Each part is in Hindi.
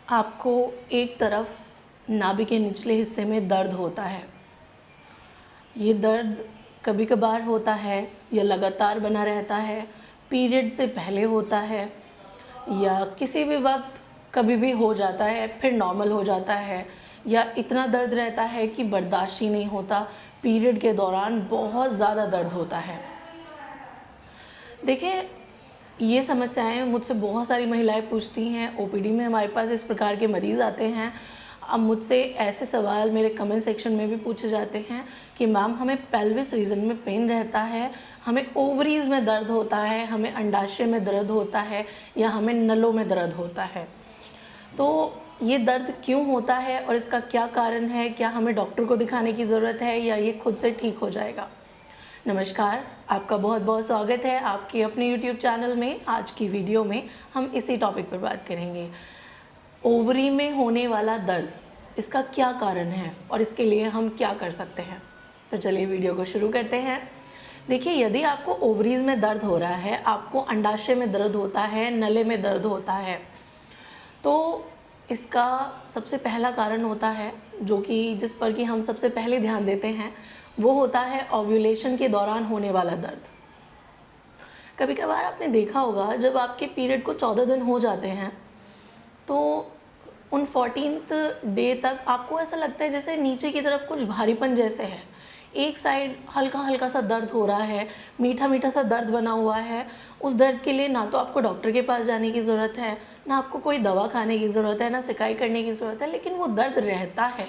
आपको एक तरफ नाभि के निचले हिस्से में दर्द होता है। ये दर्द कभी कभार होता है या लगातार बना रहता है, पीरियड से पहले होता है या किसी भी वक्त कभी भी हो जाता है फिर नॉर्मल हो जाता है, या इतना दर्द रहता है कि बर्दाश्त ही नहीं होता। पीरियड के दौरान बहुत ज़्यादा दर्द होता है। देखिए, ये समस्याएं मुझसे बहुत सारी महिलाएं पूछती हैं। ओपीडी में हमारे पास इस प्रकार के मरीज़ आते हैं। अब मुझसे ऐसे सवाल मेरे कमेंट सेक्शन में भी पूछे जाते हैं कि मैम, हमें पेल्विस रीजन में पेन रहता है, हमें ओवरीज में दर्द होता है, हमें अंडाशय में दर्द होता है, या हमें नलों में दर्द होता है। तो ये दर्द क्यों होता है और इसका क्या कारण है? क्या हमें डॉक्टर को दिखाने की ज़रूरत है या ये खुद से ठीक हो जाएगा? नमस्कार, आपका बहुत बहुत स्वागत है आपके अपने YouTube चैनल में। आज की वीडियो में हम इसी टॉपिक पर बात करेंगे। ओवरी में होने वाला दर्द, इसका क्या कारण है और इसके लिए हम क्या कर सकते हैं? तो चलिए वीडियो को शुरू करते हैं। देखिए, यदि आपको ओवरीज में दर्द हो रहा है, आपको अंडाशय में दर्द होता है, नले में दर्द होता है, तो इसका सबसे पहला कारण होता है जिस पर कि हम सबसे पहले ध्यान देते हैं, वो होता है ओव्यूलेशन के दौरान होने वाला दर्द। कभी कभार आपने देखा होगा, जब आपके पीरियड को 14 दिन हो जाते हैं तो उन 14th डे तक आपको ऐसा लगता है जैसे नीचे की तरफ कुछ भारीपन जैसे है। एक साइड हल्का हल्का सा दर्द हो रहा है, मीठा मीठा सा दर्द बना हुआ है। उस दर्द के लिए ना तो आपको डॉक्टर के पास जाने की ज़रूरत है, ना आपको कोई दवा खाने की ज़रूरत है, ना सिकाई करने की ज़रूरत है, लेकिन वो दर्द रहता है।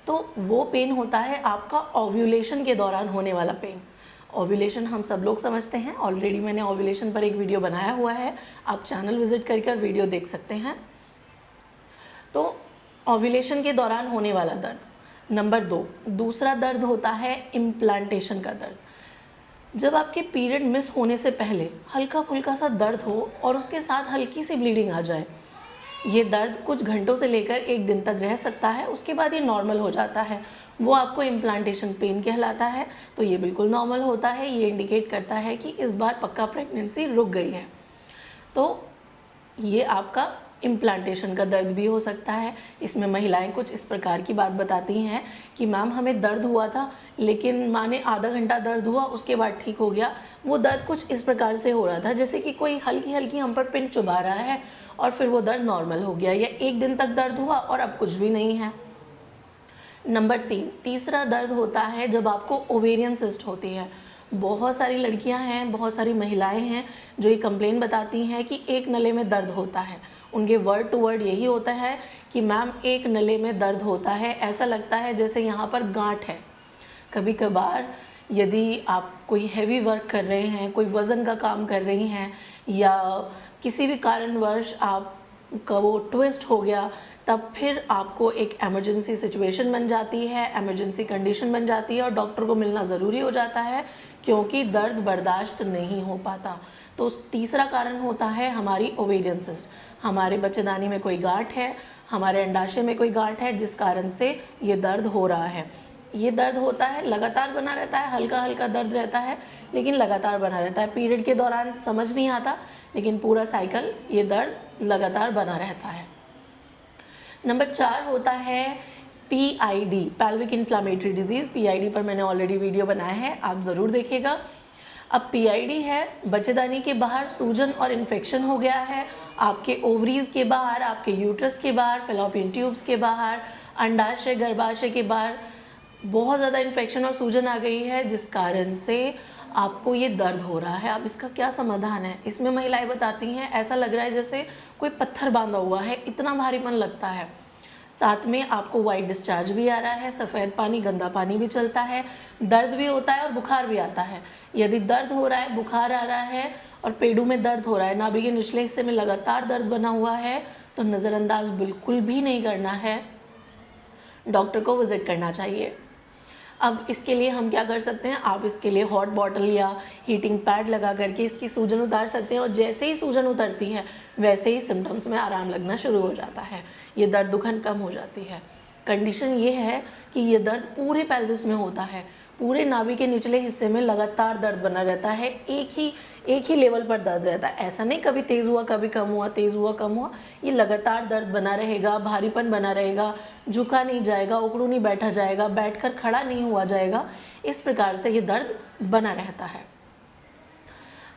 तो वो पेन होता है आपका ओव्यूलेशन के दौरान होने वाला पेन। ओव्यूलेशन हम सब लोग समझते हैं, ऑलरेडी मैंने ओव्यूलेशन पर एक वीडियो बनाया हुआ है, आप चैनल विजिट कर वीडियो देख सकते हैं। तो ओव्यूलेशन के दौरान होने वाला दर्द। नंबर 2, दूसरा दर्द होता है इम्प्लांटेशन का दर्द। जब आपके पीरियड मिस होने से पहले हल्का फुल्का सा दर्द हो और उसके साथ हल्की सी ब्लीडिंग आ जाए, ये दर्द कुछ घंटों से लेकर एक दिन तक रह सकता है, उसके बाद ये नॉर्मल हो जाता है। वो आपको इम्प्लांटेशन पेन कहलाता है। तो ये बिल्कुल नॉर्मल होता है, ये इंडिकेट करता है कि इस बार पक्का प्रेगनेंसी रुक गई है। तो ये आपका इम्प्लांटेशन का दर्द भी हो सकता है। इसमें महिलाएं कुछ इस प्रकार की बात बताती हैं कि मैम, हमें दर्द हुआ था, लेकिन माने आधा घंटा दर्द हुआ, उसके बाद ठीक हो गया। वो दर्द कुछ इस प्रकार से हो रहा था जैसे कि कोई हल्की हल्की हम पर पिन चुभा रहा है, और फिर वो दर्द नॉर्मल हो गया, या एक दिन तक दर्द हुआ और अब कुछ भी नहीं है। नंबर 3, तीसरा दर्द होता है जब आपको ओवेरियन सिस्ट होती है। बहुत सारी लड़कियां हैं, बहुत सारी महिलाएं हैं जो ये कंप्लेन बताती हैं कि एक नले में दर्द होता है। उनके वर्ड टू वर्ड यही होता है कि मैम, एक नले में दर्द होता है, ऐसा लगता है जैसे यहाँ पर गांठ है। कभी कभार यदि आप कोई हैवी वर्क कर रहे हैं, कोई वज़न का काम कर रही हैं, या किसी भी कारणवश आपका वो ट्विस्ट हो गया, तब फिर आपको एक इमरजेंसी सिचुएशन बन जाती है, इमरजेंसी कंडीशन बन जाती है और डॉक्टर को मिलना ज़रूरी हो जाता है, क्योंकि दर्द बर्दाश्त नहीं हो पाता। तो तीसरा कारण होता है हमारी ओवेरियन सिस्ट। हमारे बच्चेदानी में कोई गांठ है, हमारे अंडाशय में कोई गांठ है, जिस कारण से ये दर्द हो रहा है। ये दर्द होता है, लगातार बना रहता है, हल्का हल्का दर्द रहता है, लेकिन लगातार बना रहता है। पीरियड के दौरान समझ नहीं आता, लेकिन पूरा साइकिल ये दर्द लगातार बना रहता है। नंबर 4 होता है PID, pelvic inflammatory disease. PID पर मैंने ऑलरेडी वीडियो बनाया है, आप ज़रूर देखिएगा। अब PID है, बच्चेदानी के बाहर सूजन और इन्फेक्शन हो गया है, आपके ओवरीज के बाहर, आपके यूट्रस के बाहर, फेलोपियन ट्यूब्स के बाहर, अंडाशय गर्भाशय के बाहर बहुत ज़्यादा इन्फेक्शन और सूजन आ गई है, जिस कारण से आपको ये दर्द हो रहा है। अब इसका क्या समाधान है? इसमें महिलाएं बताती हैं, ऐसा लग रहा है जैसे कोई पत्थर बांधा हुआ है, इतना भारीपन लगता है। साथ में आपको वाइट डिस्चार्ज भी आ रहा है, सफ़ेद पानी, गंदा पानी भी चलता है, दर्द भी होता है और बुखार भी आता है। यदि दर्द हो रहा है, बुखार आ रहा है और पेडू में दर्द हो रहा है, नाभि के निचले हिस्से में लगातार दर्द बना हुआ है, तो नज़रअंदाज बिल्कुल भी नहीं करना है, डॉक्टर को विजिट करना चाहिए। अब इसके लिए हम क्या कर सकते हैं? आप इसके लिए हॉट बॉटल या हीटिंग पैड लगा करके इसकी सूजन उतार सकते हैं, और जैसे ही सूजन उतरती है वैसे ही सिम्टम्स में आराम लगना शुरू हो जाता है, ये दर्द दुखन कम हो जाती है। कंडीशन ये है कि ये दर्द पूरे पेल्विस में होता है, पूरे नाभि के निचले हिस्से में लगातार दर्द बना रहता है, एक ही लेवल पर दर्द रहता है। ऐसा नहीं कभी तेज़ हुआ, कभी कम हुआ, तेज़ हुआ, कम हुआ। ये लगातार दर्द बना रहेगा, भारीपन बना रहेगा, झुका नहीं जाएगा, उकड़ू नहीं बैठा जाएगा, बैठकर खड़ा नहीं हुआ जाएगा। इस प्रकार से ये दर्द बना रहता है।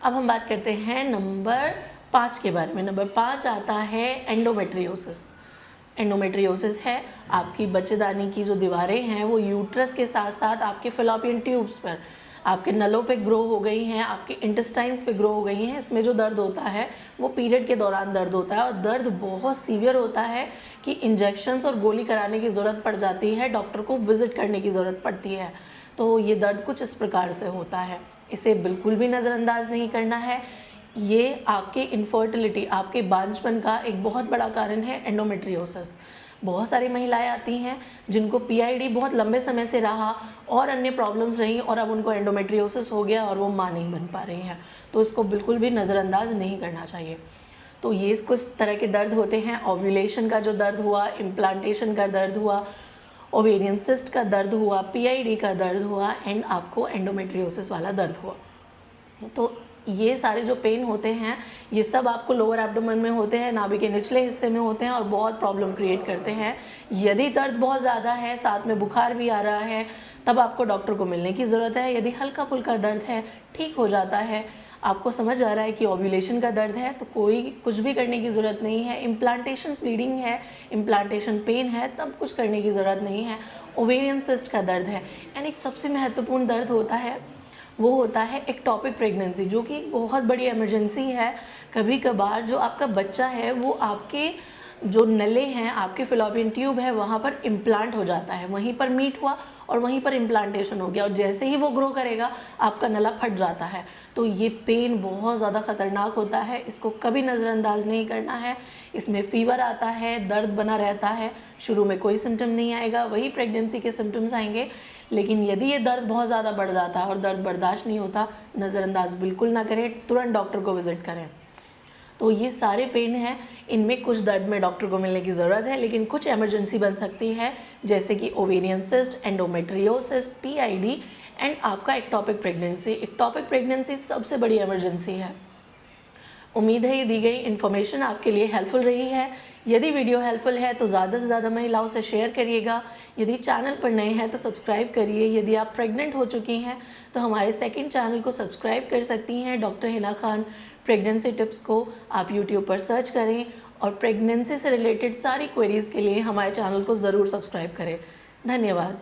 अब हम बात करते हैं नंबर 5 के बारे में। नंबर 5 आता है एंडोमेट्रियोसिस। एंडोमेट्रियोसिस है आपकी बच्चेदानी की जो दीवारें हैं वो यूट्रस के साथ साथ आपके फेलोपियन ट्यूब्स पर, आपके नलों पे ग्रो हो गई हैं, आपके इंटेस्टाइन्स पे ग्रो हो गई हैं। इसमें जो दर्द होता है वो पीरियड के दौरान दर्द होता है और दर्द बहुत सीवियर होता है कि इंजेक्शंस और गोली कराने की ज़रूरत पड़ जाती है, डॉक्टर को विज़िट करने की ज़रूरत पड़ती है। तो ये दर्द कुछ इस प्रकार से होता है, इसे बिल्कुल भी नज़रअंदाज नहीं करना है। ये आपके इनफर्टिलिटी, आपके बांझपन का एक बहुत बड़ा कारण है एंडोमेट्रियोसिस। बहुत सारी महिलाएं आती हैं जिनको पीआईडी बहुत लंबे समय से रहा और अन्य प्रॉब्लम्स रहीं और अब उनको एंडोमेट्रियोसिस हो गया और वो माँ नहीं बन पा रही हैं, तो इसको बिल्कुल भी नज़रअंदाज नहीं करना चाहिए। तो ये कुछ तरह के दर्द होते हैं। ओव्यूलेशन का जो दर्द हुआ, इम्प्लांटेशन का दर्द हुआ, ओवेरियन सिस्ट का दर्द हुआ, पीआईडी का दर्द हुआ एंड आपको एंडोमेट्रियोसिस वाला दर्द हुआ। तो ये सारे जो पेन होते हैं ये सब आपको लोअर एब्डोमेन में होते हैं, नाभि के निचले हिस्से में होते हैं और बहुत प्रॉब्लम क्रिएट करते हैं। यदि दर्द बहुत ज़्यादा है, साथ में बुखार भी आ रहा है, तब आपको डॉक्टर को मिलने की ज़रूरत है। यदि हल्का फुल्का दर्द है, ठीक हो जाता है, आपको समझ आ रहा है कि ओव्यूलेशन का दर्द है, तो कोई कुछ भी करने की ज़रूरत नहीं है। इम्प्लांटेशन ब्लीडिंग है, इम्प्लांटेशन पेन है, तब कुछ करने की ज़रूरत नहीं है। ओवेरियन सिस्ट का दर्द है एंड एक सबसे महत्वपूर्ण दर्द होता है, वो होता है एक्टोपिक प्रेगनेंसी, जो कि बहुत बड़ी इमरजेंसी है। कभी कभार जो आपका बच्चा है वो आपके जो नले हैं, आपके फेलोपियन ट्यूब है, वहाँ पर इम्प्लांट हो जाता है, वहीं पर मीट हुआ और वहीं पर इम्प्लांटेशन हो गया और जैसे ही वो ग्रो करेगा आपका नला फट जाता है। तो ये पेन बहुत ज़्यादा ख़तरनाक होता है, इसको कभी नज़रअंदाज नहीं करना है। इसमें फ़ीवर आता है, दर्द बना रहता है, शुरू में कोई सिम्टम नहीं आएगा, वही प्रेगनेंसी के सिम्टम्स आएंगे। लेकिन यदि ये दर्द बहुत ज़्यादा बढ़ जाता है और दर्द बर्दाश्त नहीं होता, नज़रअंदाज बिल्कुल ना करें, तुरंत डॉक्टर को विज़िट करें। तो ये सारे पेन हैं, इनमें कुछ दर्द में डॉक्टर को मिलने की ज़रूरत है, लेकिन कुछ इमरजेंसी बन सकती है, जैसे कि ovarian cyst, endometriosis, PID and आपका एक्टोपिक प्रेगनेंसी। एक्टोपिक प्रेगनेंसी सबसे बड़ी इमरजेंसी है। उम्मीद है ये दी गई इन्फॉर्मेशन आपके लिए हेल्पफुल रही है। यदि वीडियो हेल्पफुल है तो ज़्यादा से ज़्यादा महिलाओं से शेयर करिएगा। यदि चैनल पर नए हैं तो सब्सक्राइब करिए। यदि आप प्रेग्नेंट हो चुकी हैं तो हमारे सेकंड चैनल को सब्सक्राइब कर सकती हैं, doctor Hina Khan pregnancy tips को आप यूट्यूब पर सर्च करें और प्रेगनेंसी से रिलेटेड सारी क्वेरीज़ के लिए हमारे चैनल को ज़रूर सब्सक्राइब करें। धन्यवाद।